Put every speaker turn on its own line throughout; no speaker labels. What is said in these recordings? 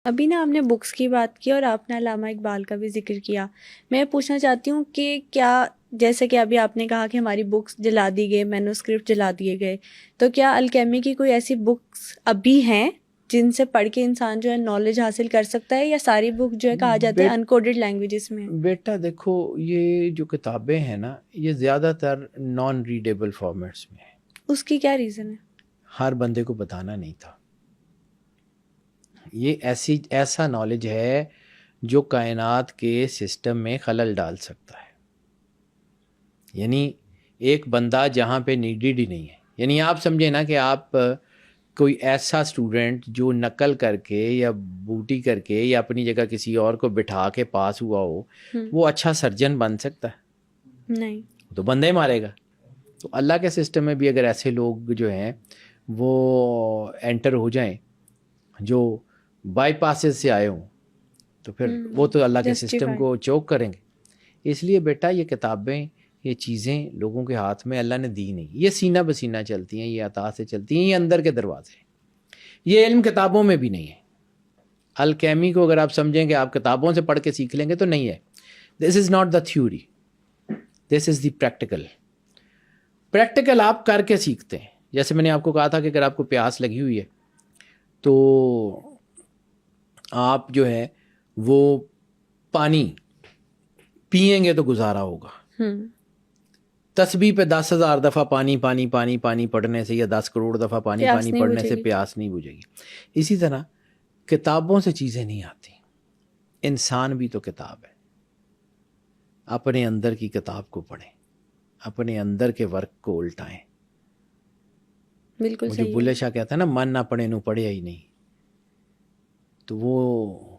ابھی نا ہم نے بکس کی بات کی اور آپ نے علامہ اقبال کا بھی ذکر کیا. میں پوچھنا چاہتی ہوں کہ کیا، جیسے کہ ابھی آپ نے کہا کہ ہماری بکس جلا دی گئے، مینوسکرپٹ جلا دیے گئے، تو کیا الکیمی کی کوئی ایسی بکس ابھی ہیں جن سے پڑھ کے انسان جو ہے نالج حاصل کر سکتا ہے، یا ساری بک جو ہے کہا جاتا ہے انکوڈڈ لینگویجز میں؟
بیٹا دیکھو، یہ جو کتابیں ہیں نا، یہ زیادہ تر نان ریڈیبل فارمیٹس میں ہیں.
اس کی کیا ریزن ہے؟
ہر بندے کو بتانا نہیں تھا. یہ ایسا نالج ہے جو کائنات کے سسٹم میں خلل ڈال سکتا ہے. یعنی ایک بندہ جہاں پہ نیڈیڈ ہی نہیں ہے، یعنی آپ سمجھیں نا کہ آپ کوئی ایسا اسٹوڈنٹ جو نقل کر کے یا بوٹی کر کے یا اپنی جگہ کسی اور کو بٹھا کے پاس ہوا ہو، وہ اچھا سرجن بن سکتا ہے؟
نہیں.
تو بندہ ہی مارے گا. تو اللہ کے سسٹم میں بھی اگر ایسے لوگ جو ہیں وہ انٹر ہو جائیں جو بائی پاسز سے آئے ہوں، تو پھر وہ تو اللہ کے سسٹم کو چوک کریں گے. اس لیے بیٹا یہ کتابیں، یہ چیزیں لوگوں کے ہاتھ میں اللہ نے دی نہیں. یہ سینہ بسینہ چلتی ہیں، یہ عطا سے چلتی ہیں، یہ اندر کے دروازے ہیں. یہ علم کتابوں میں بھی نہیں ہے. الکیمی کو اگر آپ سمجھیں کہ آپ کتابوں سے پڑھ کے سیکھ لیں گے تو نہیں ہے. This is not the theory, this is the practical. Practical آپ کر کے سیکھتے ہیں. جیسے میں نے آپ کو کہا تھا کہ اگر آپ کو پیاس لگی ہوئی ہے تو آپ جو ہے وہ پانی پئیں گے تو گزارا ہوگا. تسبیح پہ 10,000 دفعہ پانی پانی پانی پانی پڑھنے سے یا 10 کروڑ دفعہ پانی پانی پڑھنے سے پیاس نہیں بجھے گی. اسی طرح کتابوں سے چیزیں نہیں آتی. انسان بھی تو کتاب ہے. اپنے اندر کی کتاب کو پڑھیں، اپنے اندر کے ورک کو الٹائیں.
بالکل
جو بلے شاہ کہتا ہے نا، من نہ پڑھے نو پڑھے ہی نہیں. تو وہ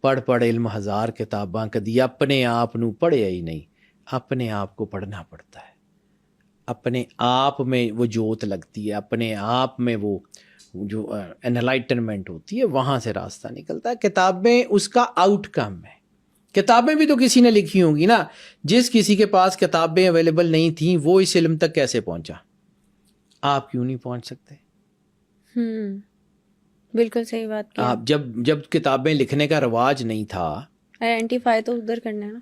پڑھ علم ہزار کتاباں کدی اپنے آپ نو پڑھے ہی نہیں. اپنے آپ کو پڑھنا پڑتا ہے. اپنے آپ میں وہ جوت لگتی ہے، اپنے آپ میں وہ جو انلائٹنمنٹ ہوتی ہے، وہاں سے راستہ نکلتا ہے. کتابیں اس کا آؤٹ کم ہے. کتابیں بھی تو کسی نے لکھی ہوں گی نا. جس کسی کے پاس کتابیں اویلیبل نہیں تھیں وہ اس علم تک کیسے پہنچا؟ آپ کیوں نہیں پہنچ سکتے؟
بالکل صحیح بات کی.
آپ جب کتابیں لکھنے کا رواج نہیں تھا،
آئیڈینٹیفائی تو ادھر کرنا ہے نا،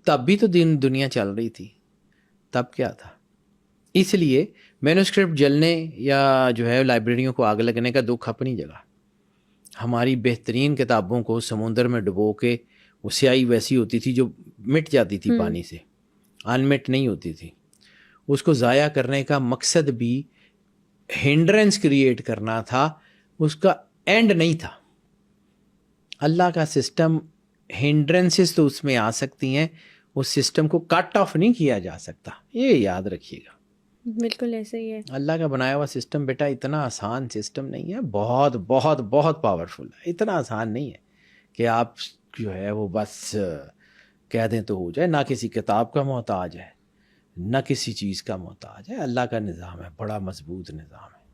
تب بھی تو دنیا چل رہی تھی. تب کیا تھا؟ اس لیے مینوسکرپٹ جلنے یا جو ہے لائبریریوں کو آگ لگنے کا دکھ اپنی جگہ. ہماری بہترین کتابوں کو سمندر میں ڈبو کے، وہ سیاہی ویسی ہوتی تھی جو مٹ جاتی تھی پانی سے، انمٹ نہیں ہوتی تھی. اس کو ضائع کرنے کا مقصد بھی ہنڈرنس کریٹ کرنا تھا، اس کا اینڈ نہیں تھا. اللہ کا سسٹم، ہنڈرنسز تو اس میں آ سکتی ہیں، اس سسٹم کو کٹ آف نہیں کیا جا سکتا. یہ یاد رکھیے گا.
بالکل ایسے ہی ہے. اللہ
کا بنایا ہوا سسٹم بیٹا اتنا آسان سسٹم نہیں ہے. بہت بہت بہت پاورفل ہے. اتنا آسان نہیں ہے کہ آپ جو ہے وہ بس کہہ دیں تو ہو جائے. نہ کسی کتاب کا محتاج ہے، نہ کسی چیز کا محتاج ہے. اللہ کا نظام ہے، بڑا مضبوط نظام ہے.